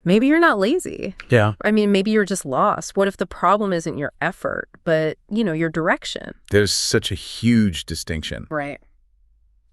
Maybe you're not lazy. Yeah. I mean, maybe you're just lost. What if the problem isn't your effort, but, your direction? There's such a huge distinction. Right.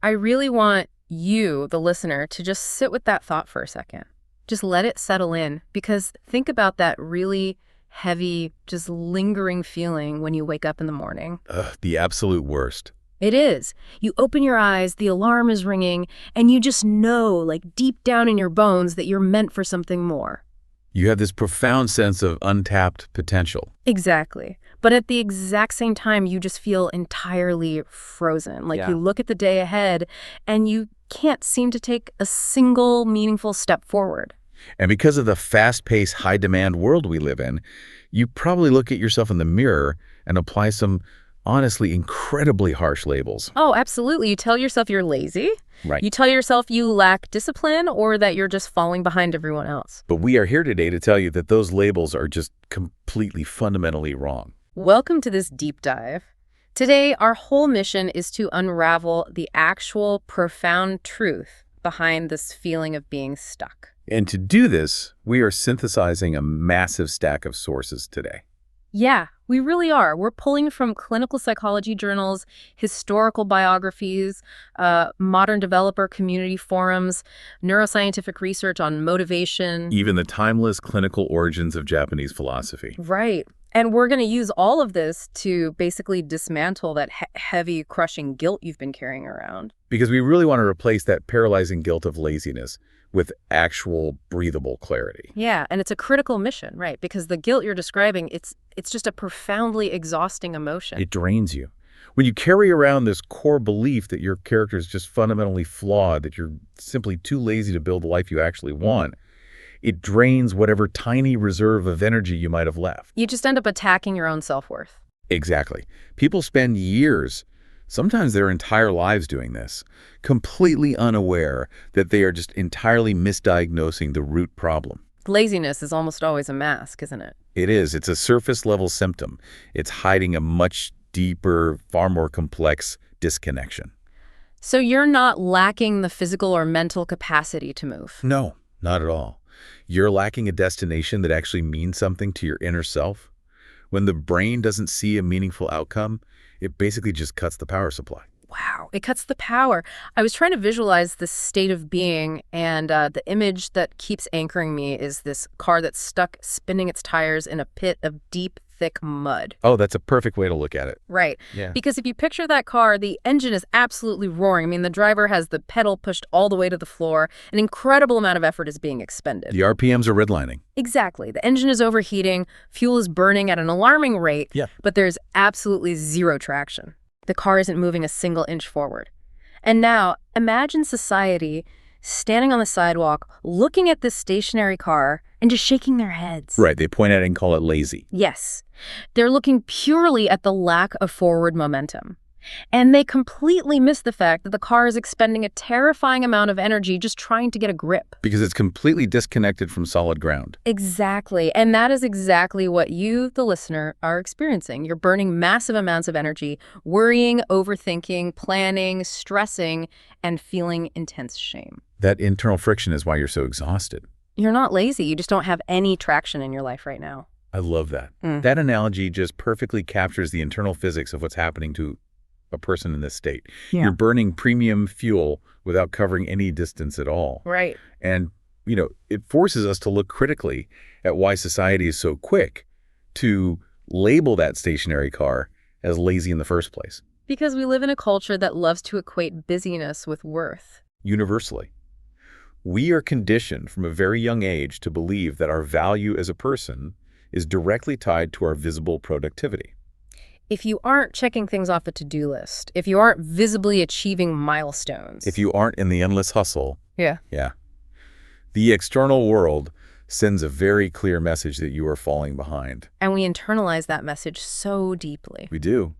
I really want you, the listener, to just sit with that thought for a second. Just let it settle in, because think about that really heavy, just lingering feeling when you wake up in the morning. The absolute worst. It is. You open your eyes, the alarm is ringing, and you just know, like deep down in your bones, that you're meant for something more. You have this profound sense of untapped potential. Exactly. But at the exact same time, you just feel entirely frozen. Like you look at the day ahead and you can't seem to take a single meaningful step forward. And because of the fast-paced, high-demand world we live in, you probably look at yourself in the mirror and apply some honestly incredibly harsh labels. Oh, absolutely. You tell yourself you're lazy. Right. You tell yourself you lack discipline, or that you're just falling behind everyone else. But we are here today to tell you that those labels are just completely fundamentally wrong. Welcome to this deep dive. Today, our whole mission is to unravel the actual profound truth behind this feeling of being stuck. And to do this, we are synthesizing a massive stack of sources today. Yeah, we really are. We're pulling from clinical psychology journals, historical biographies, modern developer community forums, neuroscientific research on motivation. Even the timeless clinical origins of Japanese philosophy. Right. And we're going to use all of this to basically dismantle that heavy, crushing guilt you've been carrying around. Because we really want to replace that paralyzing guilt of laziness with actual breathable clarity. Yeah, and it's a critical mission, right? Because the guilt you're describing, it's just a profoundly exhausting emotion. It drains you. When you carry around this core belief that your character is just fundamentally flawed, that you're simply too lazy to build the life you actually want, it drains whatever tiny reserve of energy you might have left. You just end up attacking your own self-worth. Exactly. People spend years, sometimes their entire lives doing this, completely unaware that they are just entirely misdiagnosing the root problem. Laziness is almost always a mask, isn't it? It is. It's a surface-level symptom. It's hiding a much deeper, far more complex disconnection. So you're not lacking the physical or mental capacity to move? No, not at all. You're lacking a destination that actually means something to your inner self. When the brain doesn't see a meaningful outcome, it basically just cuts the power supply. Wow, it cuts the power. I was trying to visualize this state of being, and the image that keeps anchoring me is this car that's stuck spinning its tires in a pit of deep, thick mud. Oh, that's a perfect way to look at it. Right. Yeah. Because if you picture that car, the engine is absolutely roaring. I mean, the driver has the pedal pushed all the way to the floor. An incredible amount of effort is being expended. The RPMs are redlining. Exactly. The engine is overheating, fuel is burning at an alarming rate, but there's absolutely zero traction. The car isn't moving a single inch forward. And now, imagine society standing on the sidewalk, looking at this stationary car, and just shaking their heads. Right, they point at it and call it lazy. Yes. They're looking purely at the lack of forward momentum. And they completely miss the fact that the car is expending a terrifying amount of energy just trying to get a grip. Because it's completely disconnected from solid ground. Exactly. And that is exactly what you, the listener, are experiencing. You're burning massive amounts of energy, worrying, overthinking, planning, stressing, and feeling intense shame. That internal friction is why you're so exhausted. You're not lazy. You just don't have any traction in your life right now. I love that. That analogy just perfectly captures the internal physics of what's happening to a person in this state. Yeah. You're burning premium fuel without covering any distance at all. Right. And, it forces us to look critically at why society is so quick to label that stationary car as lazy in the first place. Because we live in a culture that loves to equate busyness with worth. Universally. We are conditioned from a very young age to believe that our value as a person is directly tied to our visible productivity. If you aren't checking things off the to-do list, if you aren't visibly achieving milestones. If you aren't in the endless hustle. Yeah. The external world sends a very clear message that you are falling behind. And we internalize that message so deeply. We do.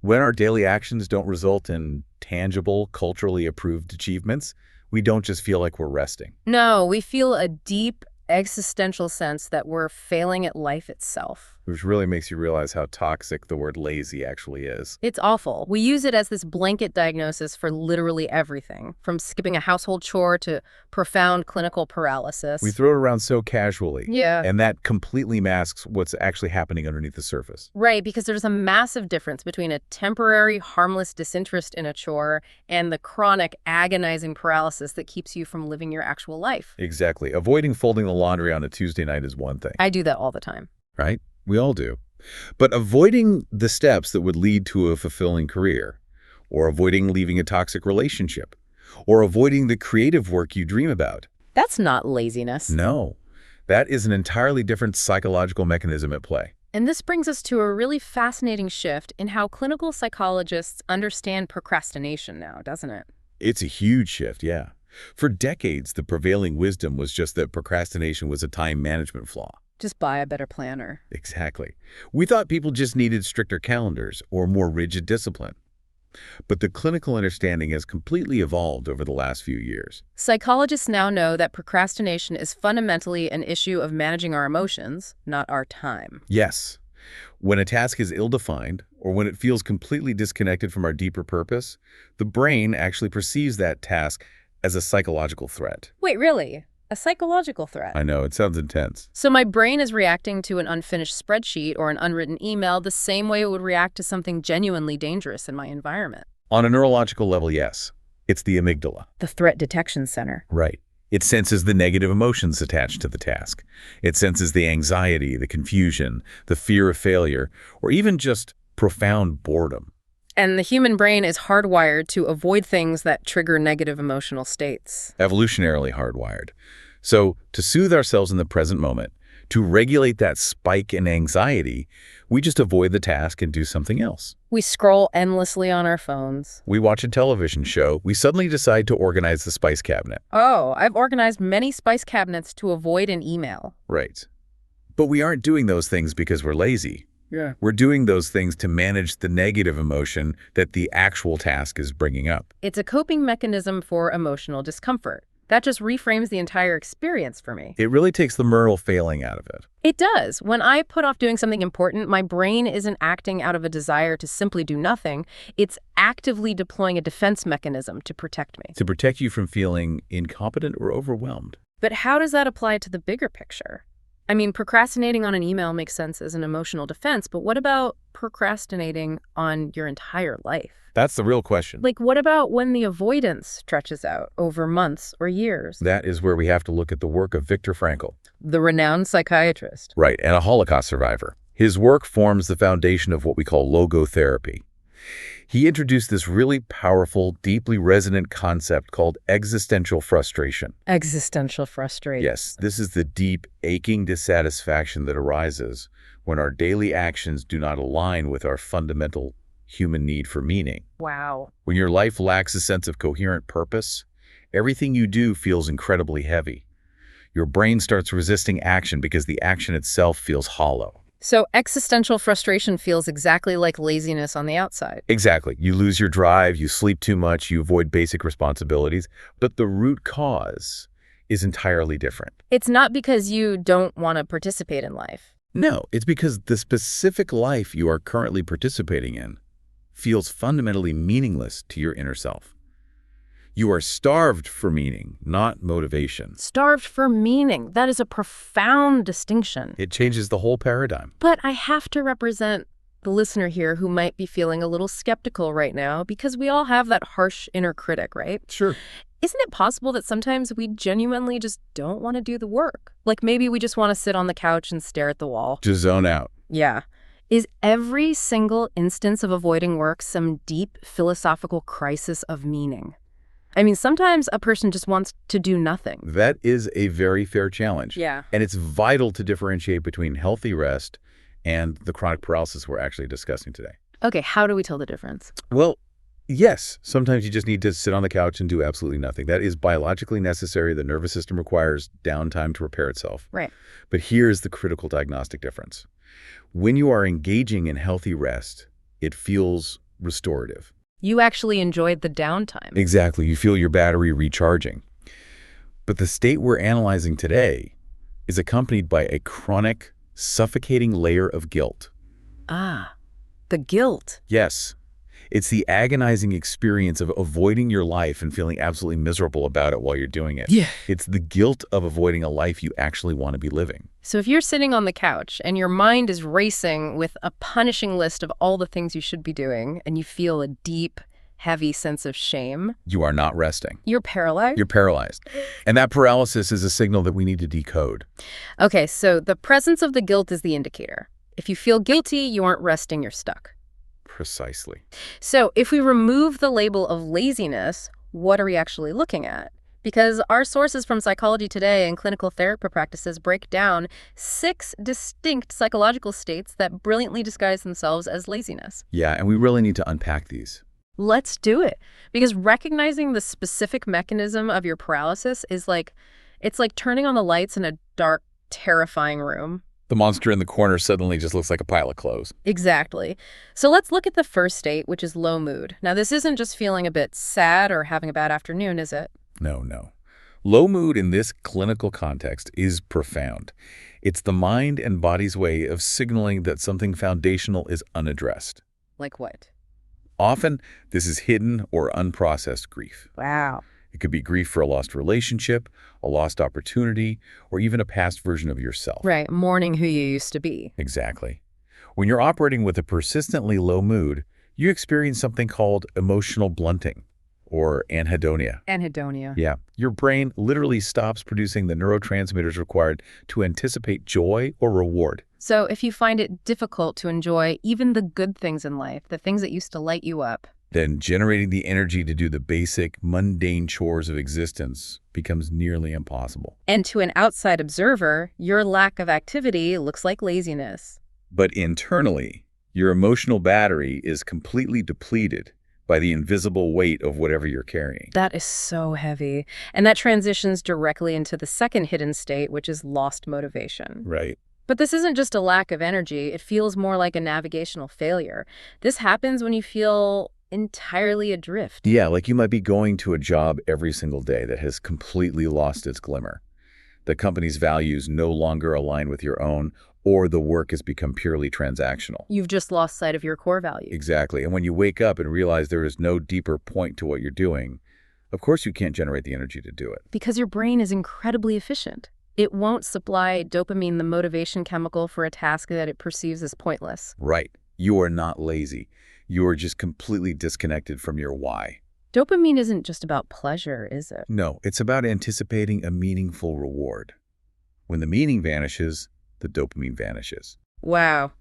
When our daily actions don't result in tangible, culturally approved achievements, we don't just feel like we're resting. No, we feel a deep, existential sense that we're failing at life itself. Which really makes you realize how toxic the word lazy actually is. It's awful. We use it as this blanket diagnosis for literally everything, from skipping a household chore to profound clinical paralysis. We throw it around so casually. Yeah. And that completely masks what's actually happening underneath the surface. Right, because there's a massive difference between a temporary, harmless disinterest in a chore and the chronic, agonizing paralysis that keeps you from living your actual life. Exactly. Avoiding folding the laundry on a Tuesday night is one thing. I do that all the time. Right? We all do. But avoiding the steps that would lead to a fulfilling career, or avoiding leaving a toxic relationship, or avoiding the creative work you dream about. That's not laziness. No. That is an entirely different psychological mechanism at play. And this brings us to a really fascinating shift in how clinical psychologists understand procrastination now, doesn't it? It's a huge shift, yeah. For decades, the prevailing wisdom was just that procrastination was a time management flaw. Just buy a better planner. Exactly. We thought people just needed stricter calendars or more rigid discipline. But the clinical understanding has completely evolved over the last few years. Psychologists now know that procrastination is fundamentally an issue of managing our emotions, not our time. Yes. When a task is ill-defined, or when it feels completely disconnected from our deeper purpose, the brain actually perceives that task as a psychological threat. Wait, really? A psychological threat? I know, it sounds intense. So my brain is reacting to an unfinished spreadsheet or an unwritten email the same way it would react to something genuinely dangerous in my environment. On a neurological level, yes. It's the amygdala. The threat detection center. Right. It senses the negative emotions attached to the task. It senses the anxiety, the confusion, the fear of failure, or even just profound boredom. And the human brain is hardwired to avoid things that trigger negative emotional states. Evolutionarily hardwired. So, to soothe ourselves in the present moment, to regulate that spike in anxiety, we just avoid the task and do something else. We scroll endlessly on our phones. We watch a television show. We suddenly decide to organize the spice cabinet. Oh, I've organized many spice cabinets to avoid an email. Right. But we aren't doing those things because we're lazy. Yeah. We're doing those things to manage the negative emotion that the actual task is bringing up. It's a coping mechanism for emotional discomfort. That just reframes the entire experience for me. It really takes the moral failing out of it. It does. When I put off doing something important, my brain isn't acting out of a desire to simply do nothing. It's actively deploying a defense mechanism to protect me. To protect you from feeling incompetent or overwhelmed. But how does that apply to the bigger picture? I mean, procrastinating on an email makes sense as an emotional defense, but what about procrastinating on your entire life? That's the real question. Like, what about when the avoidance stretches out over months or years? That is where we have to look at the work of Viktor Frankl. The renowned psychiatrist. Right, and a Holocaust survivor. His work forms the foundation of what we call logotherapy. He introduced this really powerful, deeply resonant concept called existential frustration. Existential frustration. Yes, this is the deep, aching dissatisfaction that arises when our daily actions do not align with our fundamental human need for meaning. Wow. When your life lacks a sense of coherent purpose, everything you do feels incredibly heavy. Your brain starts resisting action because the action itself feels hollow. So existential frustration feels exactly like laziness on the outside. Exactly. You lose your drive, you sleep too much, you avoid basic responsibilities, but the root cause is entirely different. It's not because you don't want to participate in life. No, it's because the specific life you are currently participating in feels fundamentally meaningless to your inner self. You are starved for meaning, not motivation. Starved for meaning. That is a profound distinction. It changes the whole paradigm. But I have to represent the listener here who might be feeling a little skeptical right now, because we all have that harsh inner critic, right? Sure. Isn't it possible that sometimes we genuinely just don't want to do the work? Like maybe we just want to sit on the couch and stare at the wall. Just zone out. Yeah. Is every single instance of avoiding work some deep philosophical crisis of meaning? I mean, sometimes a person just wants to do nothing. That is a very fair challenge. Yeah. And it's vital to differentiate between healthy rest and the chronic paralysis we're actually discussing today. Okay, how do we tell the difference? Well, yes, sometimes you just need to sit on the couch and do absolutely nothing. That is biologically necessary. The nervous system requires downtime to repair itself. Right. But here's the critical diagnostic difference. When you are engaging in healthy rest, it feels restorative. You actually enjoyed the downtime. Exactly. You feel your battery recharging. But the state we're analyzing today, is accompanied by a chronic, suffocating layer of guilt. Ah, the guilt. Yes. It's the agonizing experience of avoiding your life and feeling absolutely miserable about it while you're doing it. Yeah. It's the guilt of avoiding a life you actually want to be living. So if you're sitting on the couch and your mind is racing with a punishing list of all the things you should be doing, and you feel a deep, heavy sense of shame, You are not resting. you're paralyzed? You're paralyzed. And that paralysis is a signal that we need to decode. Okay, so the presence of the guilt is the indicator. If you feel guilty, you aren't resting, you're stuck. Precisely. So if we remove the label of laziness, what are we actually looking at? Because our sources from Psychology Today and clinical therapy practices break down 6 distinct psychological states that brilliantly disguise themselves as laziness. Yeah, and we really need to unpack these. Let's do it. Because recognizing the specific mechanism of your paralysis is it's like turning on the lights in a dark, terrifying room. The monster in the corner suddenly just looks like a pile of clothes. Exactly. So let's look at the first state, which is low mood. Now, this isn't just feeling a bit sad or having a bad afternoon, is it? No. Low mood in this clinical context is profound. It's the mind and body's way of signaling that something foundational is unaddressed. Like what? Often, this is hidden or unprocessed grief. Wow. It could be grief for a lost relationship, a lost opportunity, or even a past version of yourself. Right, mourning who you used to be. Exactly. When you're operating with a persistently low mood, you experience something called emotional blunting, or anhedonia. Anhedonia. Yeah. Your brain literally stops producing the neurotransmitters required to anticipate joy or reward. So if you find it difficult to enjoy even the good things in life, the things that used to light you up, then generating the energy to do the basic, mundane chores of existence becomes nearly impossible. and to an outside observer, your lack of activity looks like laziness. But internally, your emotional battery is completely depleted by the invisible weight of whatever you're carrying. That is so heavy. And that transitions directly into the second hidden state, which is lost motivation. Right. But this isn't just a lack of energy. It feels more like a navigational failure. This happens when you feel entirely adrift. Yeah, like you might be going to a job every single day that has completely lost its glimmer. The company's values no longer align with your own, or the work has become purely transactional. You've just lost sight of your core values. Exactly. And when you wake up and realize there is no deeper point to what you're doing, of course you can't generate the energy to do it. Because your brain is incredibly efficient. It won't supply dopamine, the motivation chemical, for a task that it perceives as pointless. Right. You are not lazy. You are just completely disconnected from your why. Dopamine isn't just about pleasure, is it? No, it's about anticipating a meaningful reward. When the meaning vanishes, the dopamine vanishes. Wow.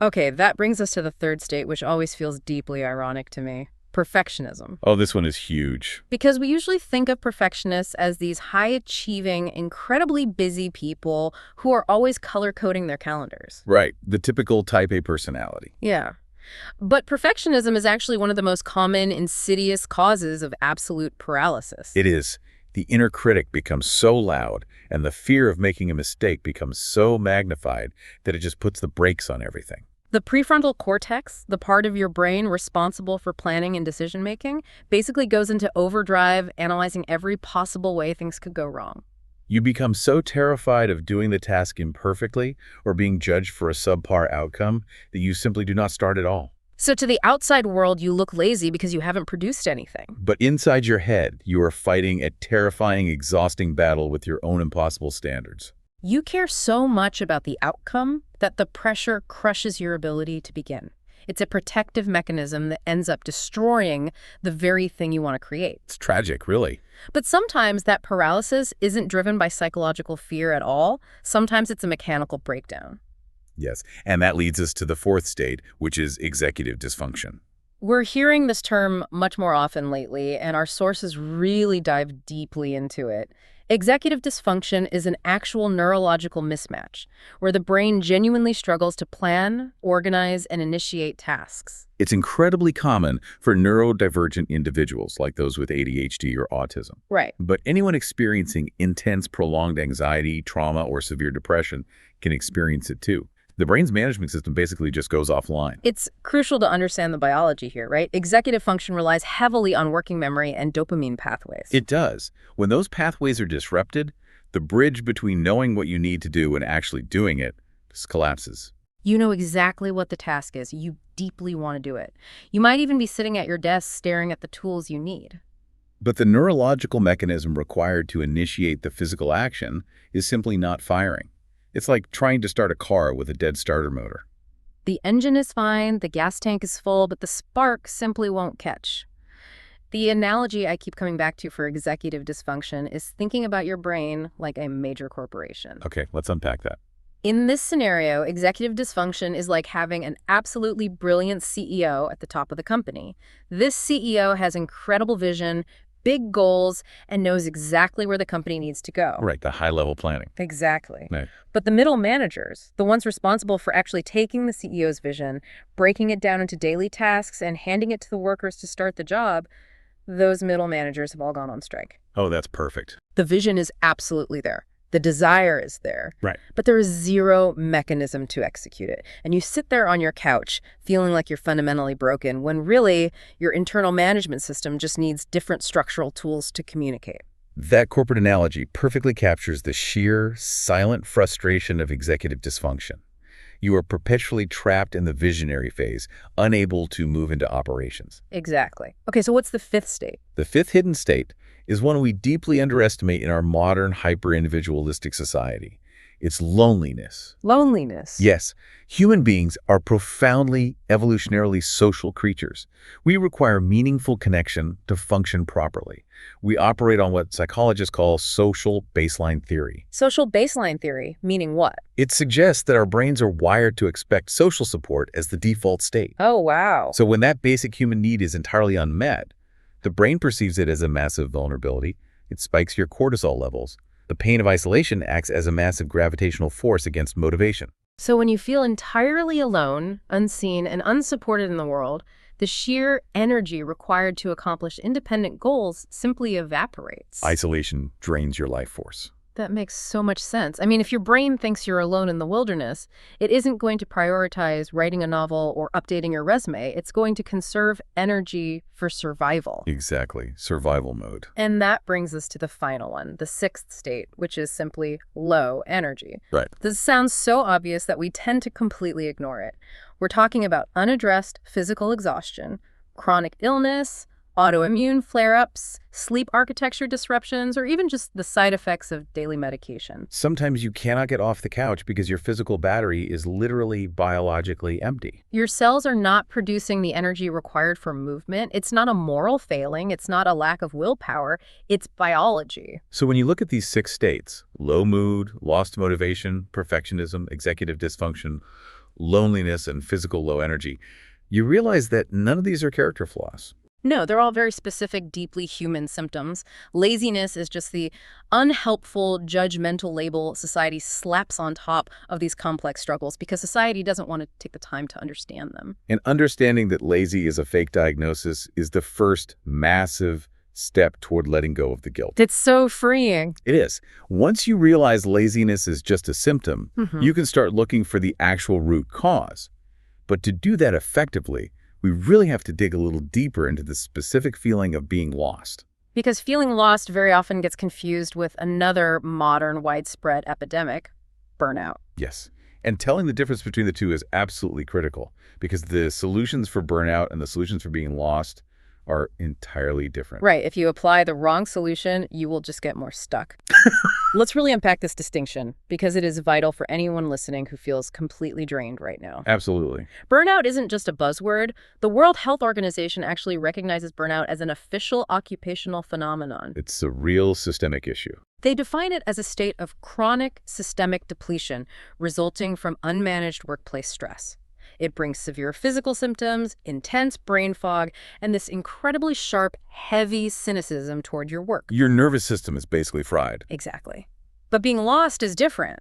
Okay, that brings us to the third state, which always feels deeply ironic to me. Perfectionism. Oh, this one is huge. Because we usually think of perfectionists as these high-achieving, incredibly busy people who are always color-coding their calendars. Right. The typical type A personality. Yeah. But perfectionism is actually one of the most common insidious causes of absolute paralysis. It is. The inner critic becomes so loud, and the fear of making a mistake becomes so magnified that it just puts the brakes on everything. The prefrontal cortex, the part of your brain responsible for planning and decision-making, basically goes into overdrive, analyzing every possible way things could go wrong. You become so terrified of doing the task imperfectly or being judged for a subpar outcome that you simply do not start at all. So to the outside world, you look lazy because you haven't produced anything. But inside your head, you are fighting a terrifying, exhausting battle with your own impossible standards. You care so much about the outcome that the pressure crushes your ability to begin. It's a protective mechanism that ends up destroying the very thing you want to create. It's tragic, really. But sometimes that paralysis isn't driven by psychological fear at all. Sometimes it's a mechanical breakdown. Yes, and that leads us to the fourth state, which is executive dysfunction. We're hearing this term much more often lately, and our sources really dive deeply into it. Executive dysfunction is an actual neurological mismatch, where the brain genuinely struggles to plan, organize, and initiate tasks. It's incredibly common for neurodivergent individuals, like those with ADHD or autism. Right. But anyone experiencing intense, prolonged anxiety, trauma, or severe depression can experience it too. The brain's management system basically just goes offline. It's crucial to understand the biology here, right? Executive function relies heavily on working memory and dopamine pathways. It does. When those pathways are disrupted, The bridge between knowing what you need to do and actually doing it just collapses. You know exactly what the task is. You deeply want to do it. You might even be sitting at your desk staring at the tools you need. But the neurological mechanism required to initiate the physical action is simply not firing. It's like trying to start a car with a dead starter motor. The engine is fine, the gas tank is full, but the spark simply won't catch. The analogy I keep coming back to for executive dysfunction is thinking about your brain like a major corporation. Okay, let's unpack that. In this scenario, executive dysfunction is like having an absolutely brilliant CEO at the top of the company. This CEO has incredible vision, big goals, and knows exactly where the company needs to go. Right, the high-level planning. Exactly. Right. But the middle managers, the ones responsible for actually taking the CEO's vision, breaking it down into daily tasks, and handing it to the workers to start the job, those middle managers have all gone on strike. Oh, that's perfect. The vision is absolutely there. The desire is there. Right. But there is zero mechanism to execute it. And you sit there on your couch feeling like you're fundamentally broken when really your internal management system just needs different structural tools to communicate. That corporate analogy perfectly captures the sheer, silent frustration of executive dysfunction. You are perpetually trapped in the visionary phase, unable to move into operations. Exactly. Okay, so what's the fifth state? The fifth hidden state is one we deeply underestimate in our modern, hyper-individualistic society. It's loneliness. Loneliness. Yes, human beings are profoundly, evolutionarily social creatures. We require meaningful connection to function properly. We operate on what psychologists call social baseline theory. Social baseline theory, meaning what? It suggests that our brains are wired to expect social support as the default state. Oh, wow. So when that basic human need is entirely unmet, the brain perceives it as a massive vulnerability. It spikes your cortisol levels. The pain of isolation acts as a massive gravitational force against motivation. So when you feel entirely alone, unseen, and unsupported in the world, the sheer energy required to accomplish independent goals simply evaporates. Isolation drains your life force. That makes so much sense. I mean, if your brain thinks you're alone in the wilderness, it isn't going to prioritize writing a novel or updating your resume. It's going to conserve energy for survival. Exactly. Survival mode. And that brings us to the final one, the sixth state, which is simply low energy. Right. This sounds so obvious that we tend to completely ignore it. We're talking about unaddressed physical exhaustion, chronic illness, autoimmune flare-ups, sleep architecture disruptions, or even just the side effects of daily medication. Sometimes you cannot get off the couch because your physical battery is literally biologically empty. Your cells are not producing the energy required for movement. It's not a moral failing. It's not a lack of willpower. It's biology. So when you look at these 6 states, low mood, lost motivation, perfectionism, executive dysfunction, loneliness, and physical low energy, you realize that none of these are character flaws. No, they're all very specific, deeply human symptoms. Laziness is just the unhelpful, judgmental label society slaps on top of these complex struggles because society doesn't want to take the time to understand them. And understanding that lazy is a fake diagnosis is the first massive step toward letting go of the guilt. It's so freeing. It is. Once you realize laziness is just a symptom, you can start looking for the actual root cause. But to do that effectively, we really have to dig a little deeper into the specific feeling of being lost. Because feeling lost very often gets confused with another modern widespread epidemic, burnout. Yes. And telling the difference between the two is absolutely critical because the solutions for burnout and the solutions for being lost are entirely different. Right. If you apply the wrong solution, you will just get more stuck. Let's really unpack this distinction because it is vital for anyone listening who feels completely drained right now. Absolutely. Burnout isn't just a buzzword. The World Health Organization actually recognizes burnout as an official occupational phenomenon. It's a real systemic issue. They define it as a state of chronic systemic depletion resulting from unmanaged workplace stress. It brings severe physical symptoms, intense brain fog, and this incredibly sharp, heavy cynicism toward your work. Your nervous system is basically fried. Exactly. But being lost is different.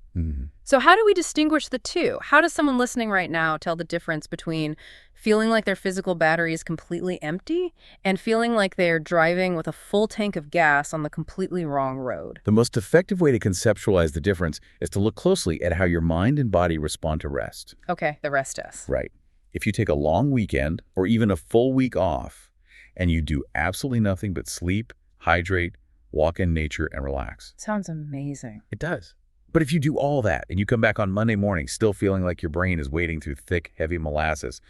So how do we distinguish the two? How does someone listening right now tell the difference between feeling like their physical battery is completely empty and feeling like they're driving with a full tank of gas on the completely wrong road? The most effective way to conceptualize the difference is to look closely at how your mind and body respond to rest. Okay, the rest test. Right. If you take a long weekend or even a full week off and you do absolutely nothing but sleep, hydrate, walk in nature, and relax. Sounds amazing. It does. But if you do all that and you come back on Monday morning still feeling like your brain is wading through thick, heavy molasses,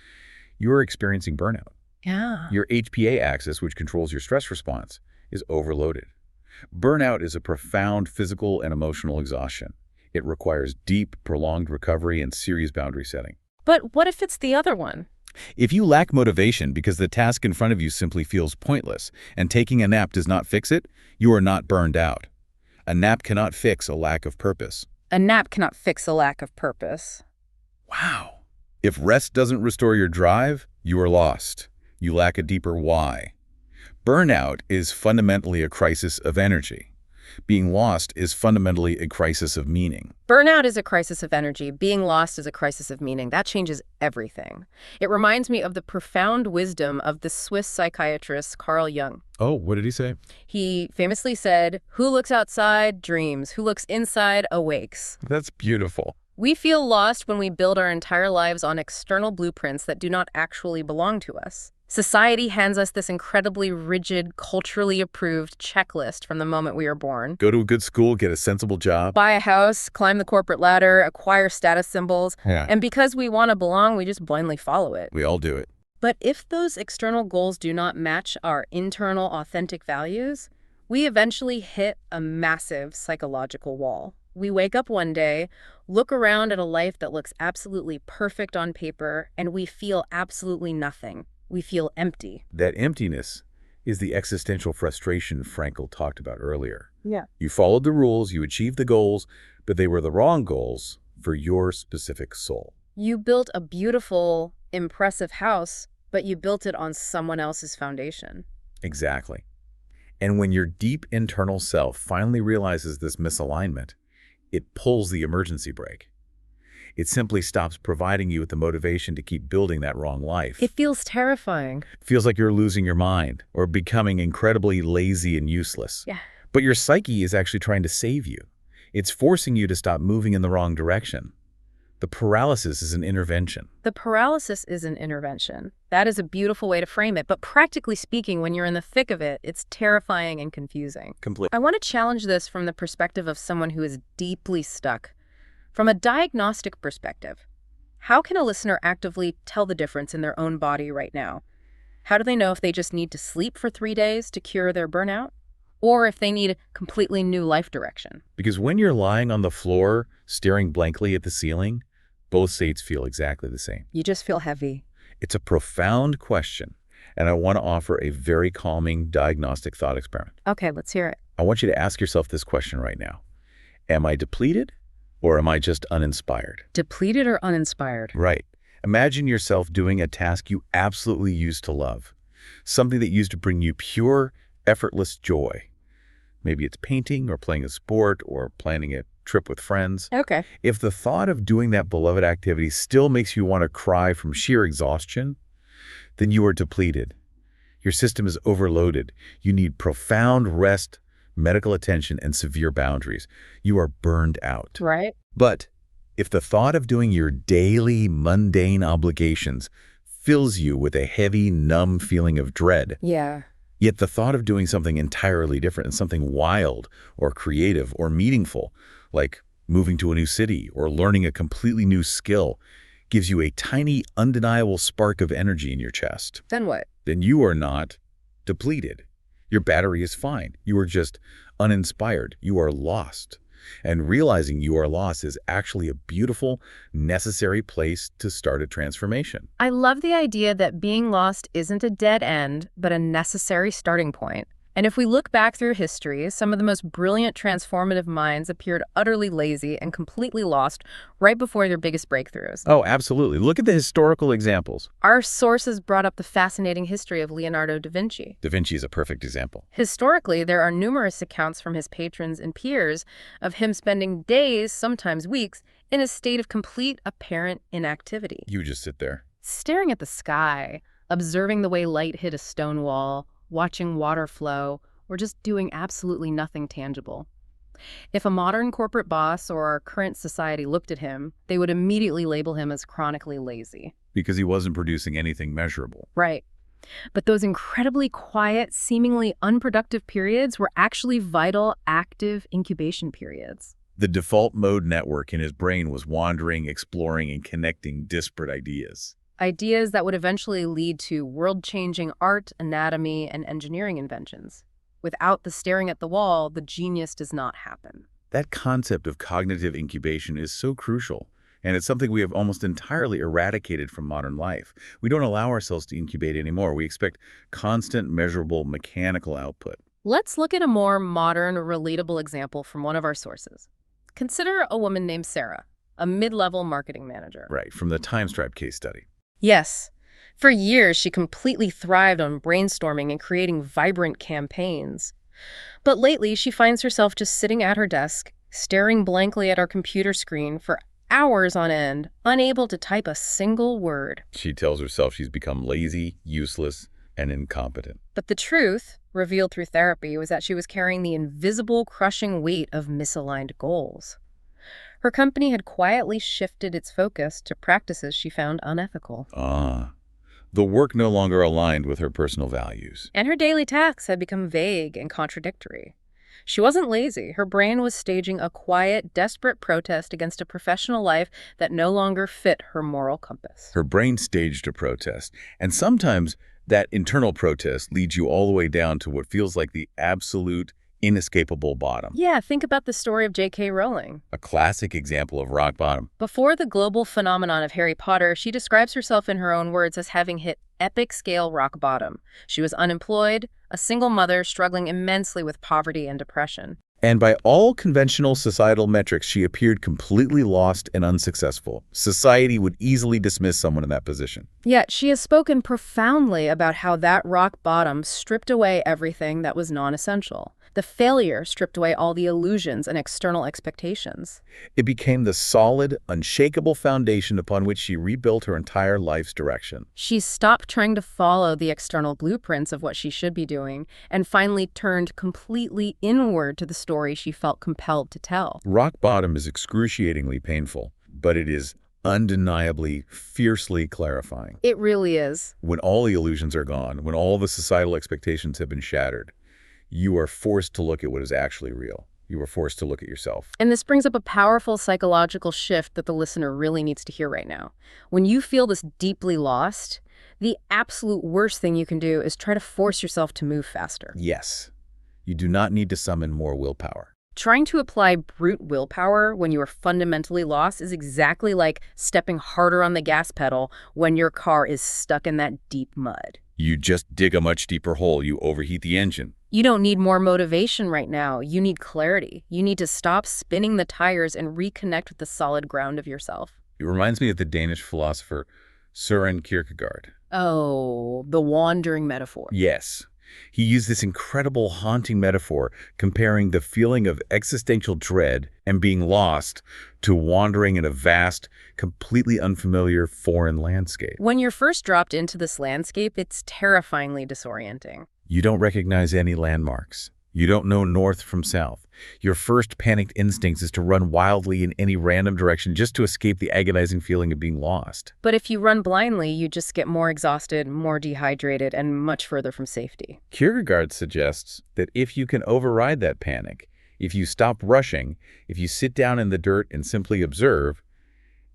you're experiencing burnout. Yeah. Your HPA axis, which controls your stress response, is overloaded. Burnout is a profound physical and emotional exhaustion. It requires deep, prolonged recovery and serious boundary setting. But what if it's the other one? If you lack motivation because the task in front of you simply feels pointless and taking a nap does not fix it, you are not burned out. A nap cannot fix a lack of purpose. A nap cannot fix a lack of purpose. Wow. If rest doesn't restore your drive, you are lost. You lack a deeper why. Burnout is fundamentally a crisis of energy. Being lost is fundamentally a crisis of meaning. Burnout is a crisis of energy. Being lost is a crisis of meaning. That changes everything. It reminds me of the profound wisdom of the Swiss psychiatrist Carl Jung. Oh, what did he say? He famously said, "Who looks outside dreams. Who looks inside awakes." That's beautiful. We feel lost when we build our entire lives on external blueprints that do not actually belong to us. Society hands us this incredibly rigid, culturally approved checklist from the moment we are born. Go to a good school, get a sensible job. Buy a house, climb the corporate ladder, acquire status symbols. Yeah. And because we want to belong, we just blindly follow it. We all do it. But if those external goals do not match our internal, authentic values, we eventually hit a massive psychological wall. We wake up one day, look around at a life that looks absolutely perfect on paper, and we feel absolutely nothing. We feel empty. That emptiness is the existential frustration Frankl talked about earlier. Yeah. You followed the rules, you achieved the goals, but they were the wrong goals for your specific soul. You built a beautiful, impressive house, but you built it on someone else's foundation. Exactly. And when your deep internal self finally realizes this misalignment, it pulls the emergency brake. It simply stops providing you with the motivation to keep building that wrong life. It feels terrifying. Feels like you're losing your mind or becoming incredibly lazy and useless. Yeah. But your psyche is actually trying to save you. It's forcing you to stop moving in the wrong direction. The paralysis is an intervention. The paralysis is an intervention. That is a beautiful way to frame it. But practically speaking, when you're in the thick of it, it's terrifying and confusing. Completely. I want to challenge this from the perspective of someone who is deeply stuck. From a diagnostic perspective, how can a listener actively tell the difference in their own body right now? How do they know if they just need to sleep for 3 days to cure their burnout? Or if they need a completely new life direction? Because when you're lying on the floor, staring blankly at the ceiling, both states feel exactly the same. You just feel heavy. It's a profound question, and I want to offer a very calming diagnostic thought experiment. Okay, let's hear it. I want you to ask yourself this question right now. Am I depleted? Or am I just uninspired? Depleted or uninspired? Right. Imagine yourself doing a task you absolutely used to love, something that used to bring you pure, effortless joy. Maybe it's painting or playing a sport or planning a trip with friends. Okay. If the thought of doing that beloved activity still makes you want to cry from sheer exhaustion, then you are depleted. Your system is overloaded. You need profound rest, medical attention, and severe boundaries. You are burned out. Right. But if the thought of doing your daily, mundane obligations fills you with a heavy, numb feeling of dread, Yeah. yet the thought of doing something entirely different and something wild or creative or meaningful, like moving to a new city or learning a completely new skill, gives you a tiny, undeniable spark of energy in your chest, Then what? then you are not depleted. Your battery is fine. You are just uninspired. You are lost. And realizing you are lost is actually a beautiful, necessary place to start a transformation. I love the idea that being lost isn't a dead end, but a necessary starting point. And if we look back through history, some of the most brilliant transformative minds appeared utterly lazy and completely lost right before their biggest breakthroughs. Oh, absolutely. Look at the historical examples. Our sources brought up the fascinating history of Leonardo da Vinci. Da Vinci is a perfect example. Historically, there are numerous accounts from his patrons and peers of him spending days, sometimes weeks, in a state of complete apparent inactivity. You just sit there. Staring at the sky, observing the way light hit a stone wall, watching water flow, or just doing absolutely nothing tangible. If a modern corporate boss or our current society looked at him, they would immediately label him as chronically lazy. Because he wasn't producing anything measurable. Right. But those incredibly quiet, seemingly unproductive periods were actually vital, active incubation periods. The default mode network in his brain was wandering, exploring, and connecting disparate ideas. Ideas that would eventually lead to world-changing art, anatomy, and engineering inventions. Without the staring at the wall, the genius does not happen. That concept of cognitive incubation is so crucial, and it's something we have almost entirely eradicated from modern life. We don't allow ourselves to incubate anymore. We expect constant, measurable, mechanical output. Let's look at a more modern, relatable example from one of our sources. Consider a woman named Sarah, a mid-level marketing manager. Right, from the Time Stripe case study. Yes. For years, she completely thrived on brainstorming and creating vibrant campaigns. But lately, she finds herself just sitting at her desk, staring blankly at her computer screen for hours on end, unable to type a single word. She tells herself she's become lazy, useless, and incompetent. But the truth, revealed through therapy, was that she was carrying the invisible, crushing weight of misaligned goals. Her company had quietly shifted its focus to practices she found unethical. The work no longer aligned with her personal values. And her daily tasks had become vague and contradictory. She wasn't lazy. Her brain was staging a quiet, desperate protest against a professional life that no longer fit her moral compass. Her brain staged a protest, and sometimes that internal protest leads you all the way down to what feels like the absolute, inescapable bottom. Yeah, think about the story of J.K. Rowling. A classic example of rock bottom. Before the global phenomenon of Harry Potter, she describes herself in her own words as having hit epic-scale rock bottom. She was unemployed, a single mother struggling immensely with poverty and depression. And by all conventional societal metrics, she appeared completely lost and unsuccessful. Society would easily dismiss someone in that position. Yet she has spoken profoundly about how that rock bottom stripped away everything that was non-essential. The failure stripped away all the illusions and external expectations. It became the solid, unshakable foundation upon which she rebuilt her entire life's direction. She stopped trying to follow the external blueprints of what she should be doing and finally turned completely inward to the story she felt compelled to tell. Rock bottom is excruciatingly painful, but it is undeniably, fiercely clarifying. It really is. When all the illusions are gone, when all the societal expectations have been shattered, you are forced to look at what is actually real. You are forced to look at yourself. And this brings up a powerful psychological shift that the listener really needs to hear right now. When you feel this deeply lost, the absolute worst thing you can do is try to force yourself to move faster. Yes. You do not need to summon more willpower. Trying to apply brute willpower when you are fundamentally lost is exactly like stepping harder on the gas pedal when your car is stuck in that deep mud. You just dig a much deeper hole. You overheat the engine. You don't need more motivation right now. You need clarity. You need to stop spinning the tires and reconnect with the solid ground of yourself. It reminds me of the Danish philosopher Søren Kierkegaard. Oh, the wandering metaphor. Yes. He used this incredible haunting metaphor comparing the feeling of existential dread and being lost to wandering in a vast, completely unfamiliar foreign landscape. When you're first dropped into this landscape, it's terrifyingly disorienting. You don't recognize any landmarks. You don't know north from south. Your first panicked instinct is to run wildly in any random direction just to escape the agonizing feeling of being lost. But if you run blindly, you just get more exhausted, more dehydrated, and much further from safety. Kierkegaard suggests that if you can override that panic, if you stop rushing, if you sit down in the dirt and simply observe,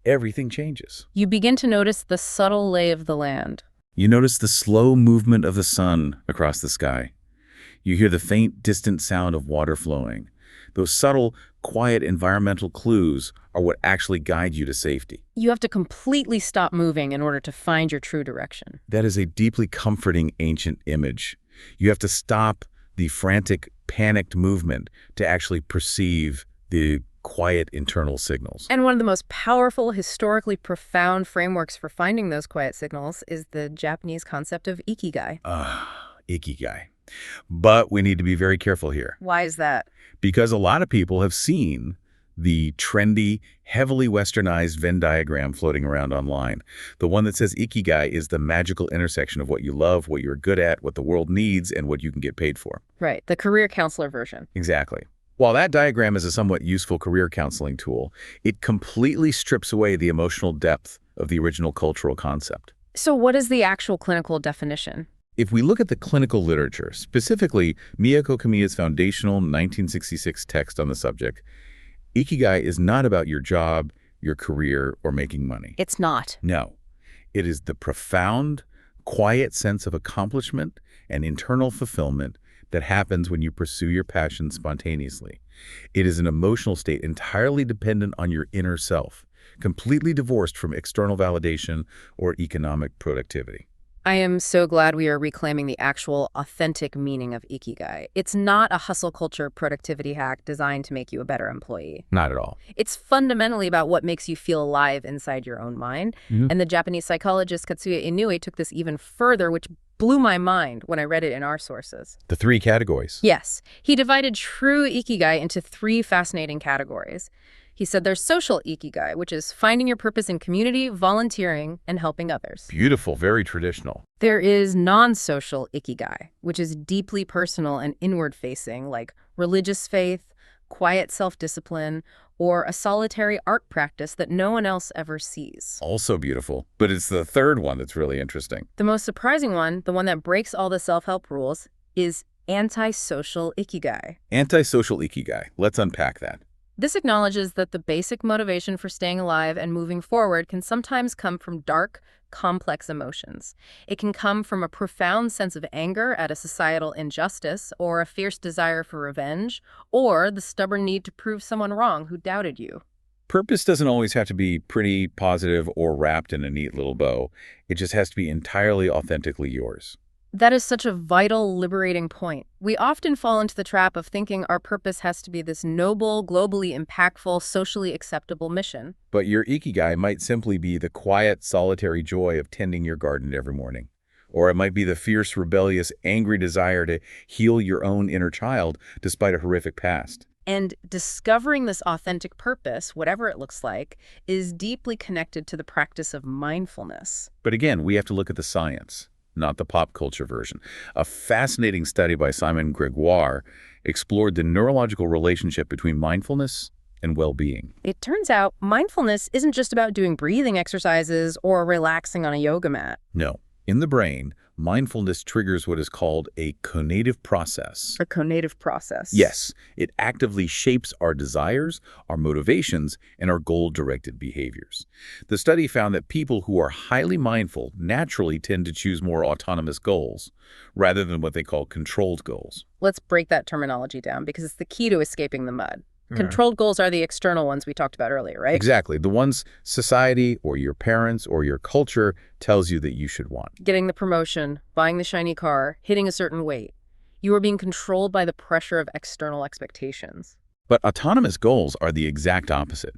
everything changes. You begin to notice the subtle lay of the land. You notice the slow movement of the sun across the sky. You hear the faint, distant sound of water flowing. Those subtle, quiet environmental clues are what actually guide you to safety. You have to completely stop moving in order to find your true direction. That is a deeply comforting ancient image. You have to stop the frantic, panicked movement to actually perceive the quiet internal signals. And one of the most powerful, historically profound frameworks for finding those quiet signals is the Japanese concept of ikigai. Ikigai. But we need to be very careful here. Why is that? Because a lot of people have seen the trendy, heavily westernized Venn diagram floating around online. The one that says Ikigai is the magical intersection of what you love, what you're good at, what the world needs, and what you can get paid for. Right, the career counselor version. Exactly. While that diagram is a somewhat useful career counseling tool, it completely strips away the emotional depth of the original cultural concept. So what is the actual clinical definition? If we look at the clinical literature, specifically Miyako Kamiya's foundational 1966 text on the subject, Ikigai is not about your job, your career, or making money. It's not. No. It is the profound, quiet sense of accomplishment and internal fulfillment that happens when you pursue your passion spontaneously. It is an emotional state entirely dependent on your inner self, completely divorced from external validation or economic productivity. I am so glad we are reclaiming the actual authentic meaning of Ikigai. It's not a hustle culture productivity hack designed to make you a better employee. Not at all. It's fundamentally about what makes you feel alive inside your own mind. And the Japanese psychologist Katsuya Inoue took this even further, which blew my mind when I read it in our sources. The 3 categories. Yes. He divided true Ikigai into 3 fascinating categories. He said there's social Ikigai, which is finding your purpose in community, volunteering, and helping others. Beautiful, very traditional. There is non-social Ikigai, which is deeply personal and inward-facing, like religious faith, quiet self-discipline, or a solitary art practice that no one else ever sees. Also beautiful, but it's the third one that's really interesting. The most surprising one, the one that breaks all the self-help rules, is anti-social Ikigai. Anti-social Ikigai. Let's unpack that. This acknowledges that the basic motivation for staying alive and moving forward can sometimes come from dark, complex emotions. It can come from a profound sense of anger at a societal injustice, or a fierce desire for revenge, or the stubborn need to prove someone wrong who doubted you. Purpose doesn't always have to be pretty, positive, or wrapped in a neat little bow. It just has to be entirely authentically yours. That is such a vital, liberating point. We often fall into the trap of thinking our purpose has to be this noble, globally impactful, socially acceptable mission. But your Ikigai might simply be the quiet, solitary joy of tending your garden every morning. Or it might be the fierce, rebellious, angry desire to heal your own inner child despite a horrific past. And discovering this authentic purpose, whatever it looks like, is deeply connected to the practice of mindfulness. But again, we have to look at the science, not the pop culture version. A fascinating study by Simon Gregoire explored the neurological relationship between mindfulness and well-being. It turns out mindfulness isn't just about doing breathing exercises or relaxing on a yoga mat. No. In the brain, mindfulness triggers what is called a conative process. A conative process. Yes, it actively shapes our desires, our motivations, and our goal-directed behaviors. The study found that people who are highly mindful naturally tend to choose more autonomous goals, rather than what they call controlled goals. Let's break that terminology down, because it's the key to escaping the mud. Controlled goals are the external ones we talked about earlier, right? Exactly. The ones society or your parents or your culture tells you that you should want. Getting the promotion, buying the shiny car, hitting a certain weight. You are being controlled by the pressure of external expectations. But autonomous goals are the exact opposite.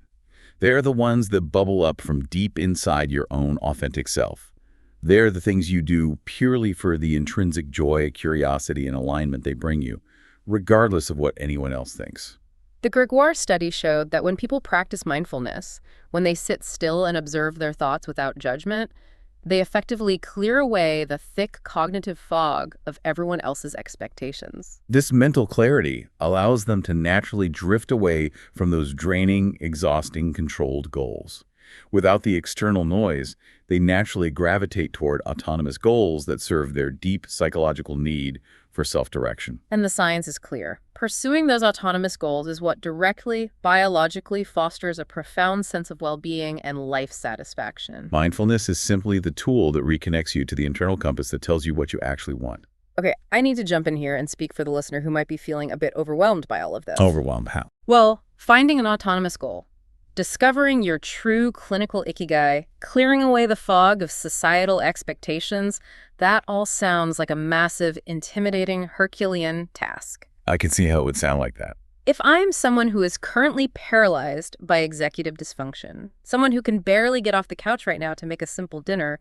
They're the ones that bubble up from deep inside your own authentic self. They're the things you do purely for the intrinsic joy, curiosity, and alignment they bring you, regardless of what anyone else thinks. The Gregoire study showed that when people practice mindfulness, when they sit still and observe their thoughts without judgment, they effectively clear away the thick cognitive fog of everyone else's expectations. This mental clarity allows them to naturally drift away from those draining, exhausting, controlled goals. Without the external noise, they naturally gravitate toward autonomous goals that serve their deep psychological need for self-direction. And the science is clear. Pursuing those autonomous goals is what directly, biologically fosters a profound sense of well-being and life satisfaction. Mindfulness is simply the tool that reconnects you to the internal compass that tells you what you actually want. Okay, I need to jump in here and speak for the listener who might be feeling a bit overwhelmed by all of this. Overwhelmed how? Well, finding an autonomous goal, discovering your true clinical Ikigai, clearing away the fog of societal expectations, that all sounds like a massive, intimidating, Herculean task. I can see how it would sound like that. If I'm someone who is currently paralyzed by executive dysfunction, someone who can barely get off the couch right now to make a simple dinner,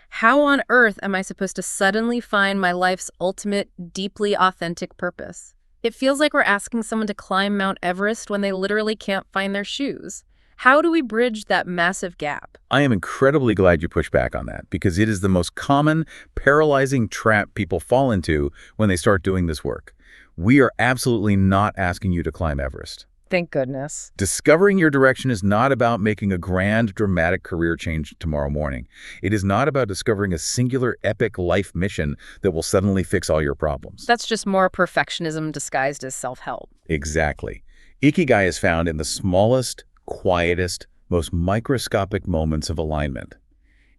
how on earth am I supposed to suddenly find my life's ultimate, deeply authentic purpose? It feels like we're asking someone to climb Mount Everest when they literally can't find their shoes. How do we bridge that massive gap? I am incredibly glad you pushed back on that, because it is the most common, paralyzing trap people fall into when they start doing this work. We are absolutely not asking you to climb Everest. Thank goodness. Discovering your direction is not about making a grand, dramatic career change tomorrow morning. It is not about discovering a singular, epic life mission that will suddenly fix all your problems. That's just more perfectionism disguised as self-help. Exactly. Ikigai is found in the smallest, quietest, most microscopic moments of alignment.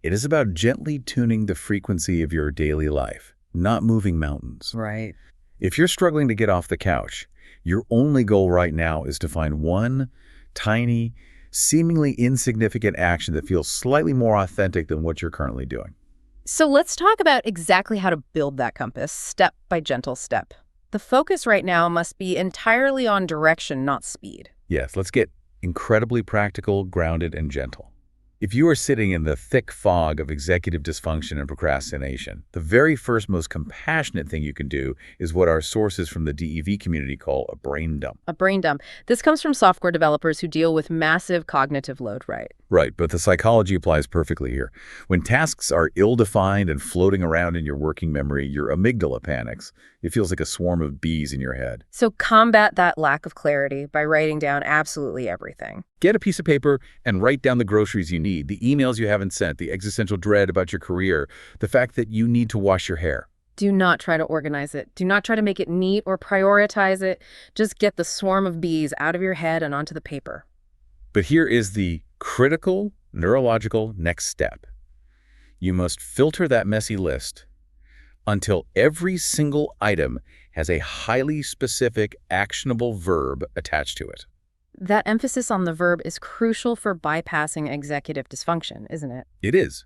It is about gently tuning the frequency of your daily life, not moving mountains. Right. If you're struggling to get off the couch, your only goal right now is to find one tiny, seemingly insignificant action that feels slightly more authentic than what you're currently doing. So let's talk about exactly how to build that compass, step by gentle step. The focus right now must be entirely on direction, not speed. Yes, let's get incredibly practical, grounded, and gentle. If you are sitting in the thick fog of executive dysfunction and procrastination, the very first most compassionate thing you can do is what our sources from the DEV community call a brain dump. A brain dump. This comes from software developers who deal with massive cognitive load, right? Right, but the psychology applies perfectly here. When tasks are ill-defined and floating around in your working memory, your amygdala panics. It feels like a swarm of bees in your head. So combat that lack of clarity by writing down absolutely everything. Get a piece of paper and write down the groceries you need, the emails you haven't sent, the existential dread about your career, the fact that you need to wash your hair. Do not try to organize it. Do not try to make it neat or prioritize it. Just get the swarm of bees out of your head and onto the paper. But here is the critical neurological next step. You must filter that messy list until every single item has a highly specific, actionable verb attached to it. That emphasis on the verb is crucial for bypassing executive dysfunction, isn't it? It is.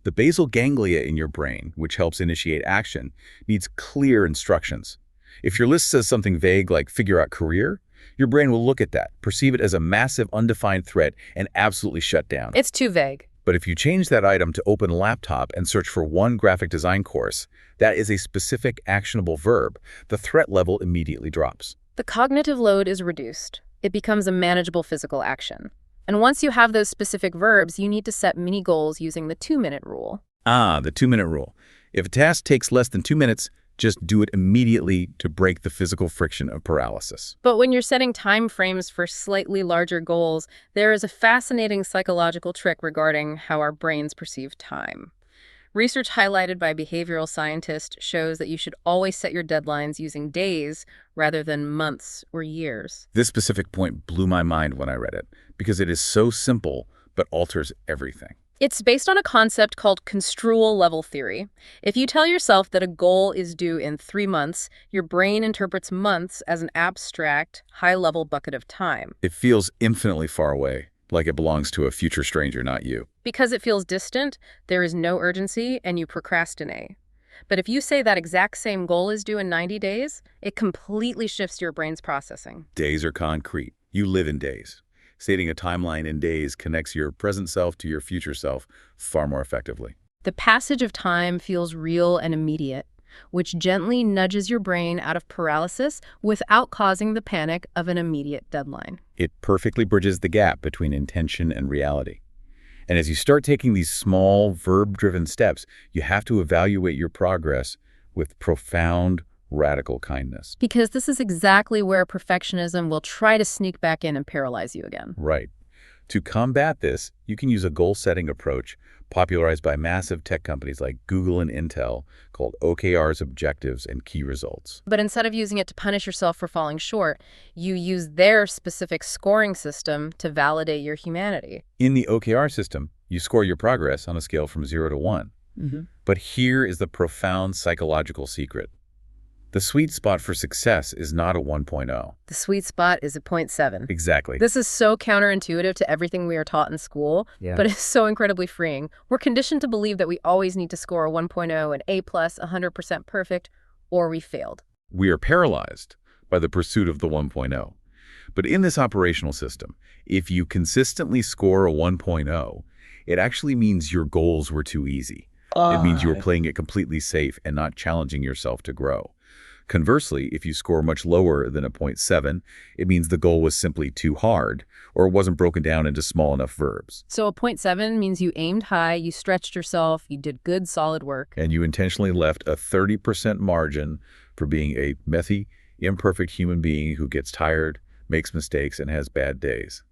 The basal ganglia in your brain, which helps initiate action, needs clear instructions. If your list says something vague like figure out career, your brain will look at that, perceive it as a massive undefined threat, and absolutely shut down. It's too vague. But if you change that item to open laptop and search for one graphic design course, that is a specific actionable verb, the threat level immediately drops. The cognitive load is reduced. It becomes a manageable physical action. And once you have those specific verbs, you need to set mini goals using the 2-minute rule. The 2-minute rule. If a task takes less than 2 minutes, just do it immediately to break the physical friction of paralysis. But when you're setting time frames for slightly larger goals, there is a fascinating psychological trick regarding how our brains perceive time. Research highlighted by behavioral scientists shows that you should always set your deadlines using days rather than months or years. This specific point blew my mind when I read it, because it is so simple but alters everything. It's based on a concept called construal level theory. If you tell yourself that a goal is due in 3 months, your brain interprets months as an abstract, high-level bucket of time. It feels infinitely far away, like it belongs to a future stranger, not you. Because it feels distant, there is no urgency, and you procrastinate. But if you say that exact same goal is due in 90 days, it completely shifts your brain's processing. Days are concrete. You live in days. Stating a timeline in days connects your present self to your future self far more effectively. The passage of time feels real and immediate, which gently nudges your brain out of paralysis without causing the panic of an immediate deadline. It perfectly bridges the gap between intention and reality. And as you start taking these small, verb-driven steps, you have to evaluate your progress with profound, radical kindness. Because this is exactly where perfectionism will try to sneak back in and paralyze you again. Right. To combat this, you can use a goal-setting approach popularized by massive tech companies like Google and Intel called OKRs, objectives, and key results. But instead of using it to punish yourself for falling short, you use their specific scoring system to validate your humanity. In the OKR system, you score your progress on a scale from 0 to 1. But here is the profound psychological secret. The sweet spot for success is not a 1.0. The sweet spot is a 0.7. Exactly. This is so counterintuitive to everything we are taught in school, but it's so incredibly freeing. We're conditioned to believe that we always need to score a 1.0, an A+, 100% perfect, or we failed. We are paralyzed by the pursuit of the 1.0. But in this operational system, if you consistently score a 1.0, it actually means your goals were too easy. It means you were playing it completely safe and not challenging yourself to grow. Conversely, if you score much lower than a 0.7, it means the goal was simply too hard or wasn't broken down into small enough verbs. So a 0.7 means you aimed high, you stretched yourself, you did good, solid work. And you intentionally left a 30% margin for being a messy, imperfect human being who gets tired, makes mistakes, and has bad days.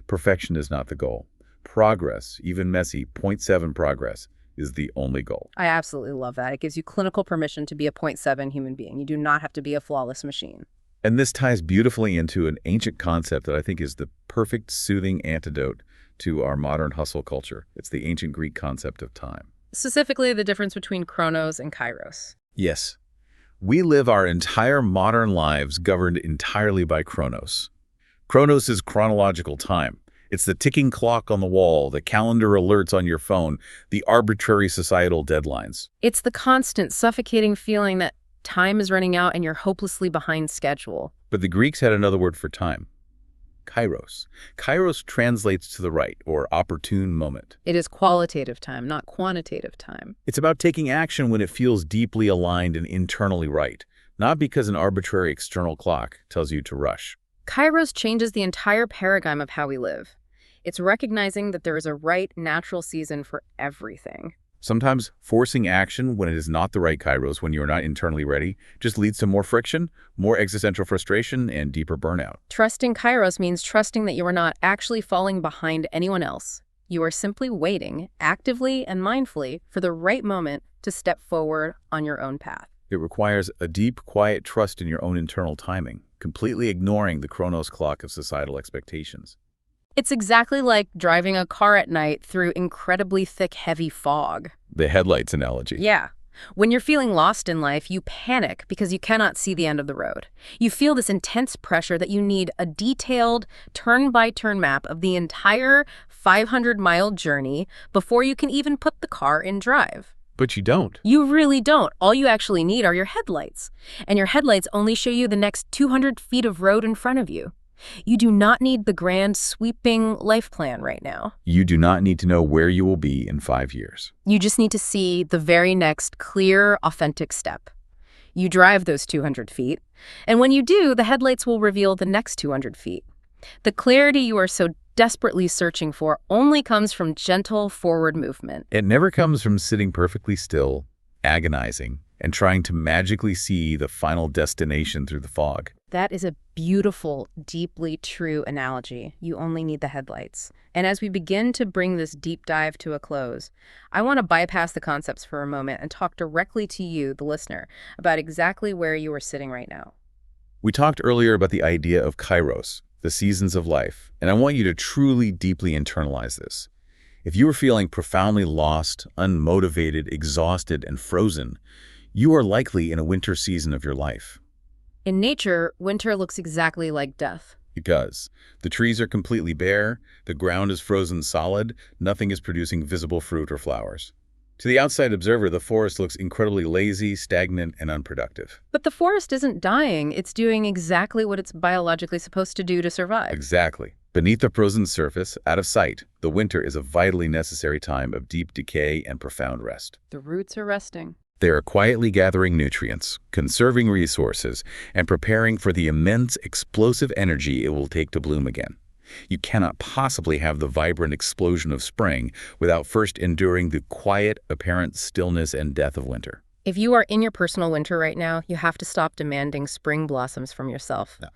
Perfection is not the goal. Progress, even messy, 0.7 progress, is the only goal. I absolutely love that. It gives you clinical permission to be a point 0.7 human being. You do not have to be a flawless machine. And this ties beautifully into an ancient concept that I think is the perfect soothing antidote to our modern hustle culture. It's the ancient Greek concept of time. Specifically, the difference between chronos and kairos. Yes. We live our entire modern lives governed entirely by chronos. Chronos is chronological time. It's the ticking clock on the wall, the calendar alerts on your phone, the arbitrary societal deadlines. It's the constant, suffocating feeling that time is running out and you're hopelessly behind schedule. But the Greeks had another word for time. Kairos. Kairos translates to the right, or opportune moment. It is qualitative time, not quantitative time. It's about taking action when it feels deeply aligned and internally right, not because an arbitrary external clock tells you to rush. Kairos changes the entire paradigm of how we live. It's recognizing that there is a right, natural season for everything. Sometimes forcing action when it is not the right kairos, when you're not internally ready, just leads to more friction, more existential frustration, and deeper burnout. Trusting kairos means trusting that you are not actually falling behind anyone else. You are simply waiting, actively and mindfully, for the right moment to step forward on your own path. It requires a deep, quiet trust in your own internal timing, completely ignoring the chronos clock of societal expectations. It's exactly like driving a car at night through incredibly thick, heavy fog. The headlights analogy. Yeah. When you're feeling lost in life, you panic because you cannot see the end of the road. You feel this intense pressure that you need a detailed, turn-by-turn map of the entire 500-mile journey before you can even put the car in drive. But you don't. You really don't. All you actually need are your headlights. And your headlights only show you the next 200 feet of road in front of you. You do not need the grand, sweeping life plan right now. You do not need to know where you will be in 5 years. You just need to see the very next clear, authentic step. You drive those 200 feet, and when you do, the headlights will reveal the next 200 feet. The clarity you are so desperately searching for only comes from gentle forward movement. It never comes from sitting perfectly still, agonizing, and trying to magically see the final destination through the fog. That is a beautiful, deeply true analogy. You only need the headlights. And as we begin to bring this deep dive to a close, I want to bypass the concepts for a moment and talk directly to you, the listener, about exactly where you are sitting right now. We talked earlier about the idea of kairos, the seasons of life, and I want you to truly, deeply internalize this. If you are feeling profoundly lost, unmotivated, exhausted, and frozen, you are likely in a winter season of your life. In nature, winter looks exactly like death. It does. The trees are completely bare, the ground is frozen solid, nothing is producing visible fruit or flowers. To the outside observer, the forest looks incredibly lazy, stagnant, and unproductive. But the forest isn't dying. It's doing exactly what it's biologically supposed to do to survive. Exactly. Beneath the frozen surface, out of sight, the winter is a vitally necessary time of deep decay and profound rest. The roots are resting. They are quietly gathering nutrients, conserving resources, and preparing for the immense, explosive energy it will take to bloom again. You cannot possibly have the vibrant explosion of spring without first enduring the quiet, apparent stillness and death of winter. If you are in your personal winter right now, you have to stop demanding spring blossoms from yourself. No.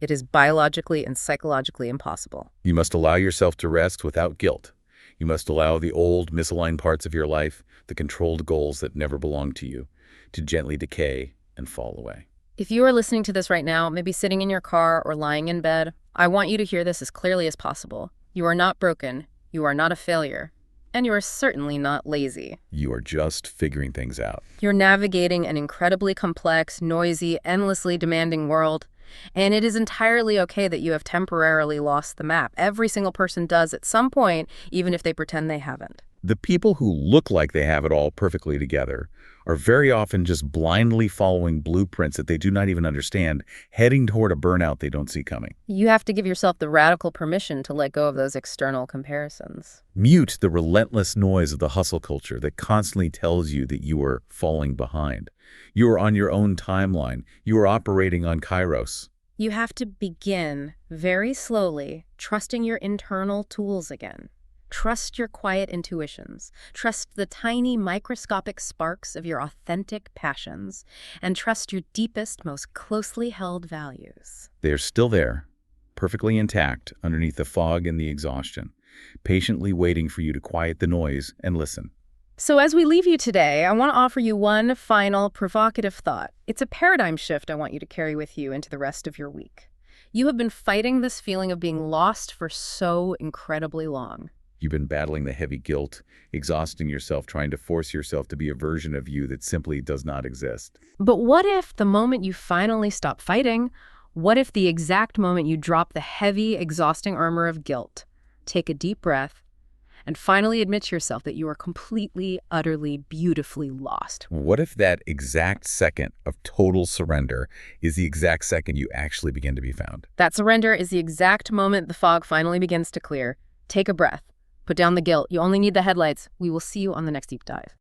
It is biologically and psychologically impossible. You must allow yourself to rest without guilt. You must allow the old, misaligned parts of your life, the controlled goals that never belonged to you, to gently decay and fall away. If you are listening to this right now, maybe sitting in your car or lying in bed, I want you to hear this as clearly as possible. You are not broken, you are not a failure, and you are certainly not lazy. You are just figuring things out. You're navigating an incredibly complex, noisy, endlessly demanding world, and it is entirely okay that you have temporarily lost the map. Every single person does at some point, even if they pretend they haven't. The people who look like they have it all perfectly together are very often just blindly following blueprints that they do not even understand, heading toward a burnout they don't see coming. You have to give yourself the radical permission to let go of those external comparisons. Mute the relentless noise of the hustle culture that constantly tells you that you are falling behind. You are on your own timeline. You are operating on kairos. You have to begin very slowly trusting your internal tools again. Trust your quiet intuitions. Trust the tiny microscopic sparks of your authentic passions. And trust your deepest, most closely held values. They are still there, perfectly intact underneath the fog and the exhaustion, patiently waiting for you to quiet the noise and listen. So as we leave you today, I want to offer you one final provocative thought. It's a paradigm shift I want you to carry with you into the rest of your week. You have been fighting this feeling of being lost for so incredibly long. You've been battling the heavy guilt, exhausting yourself, trying to force yourself to be a version of you that simply does not exist. But what if the moment you finally stop fighting, what if the exact moment you drop the heavy, exhausting armor of guilt, take a deep breath, and finally admit to yourself that you are completely, utterly, beautifully lost? What if that exact second of total surrender is the exact second you actually begin to be found? That surrender is the exact moment the fog finally begins to clear. Take a breath. Put down the guilt. You only need the headlights. We will see you on the next deep dive.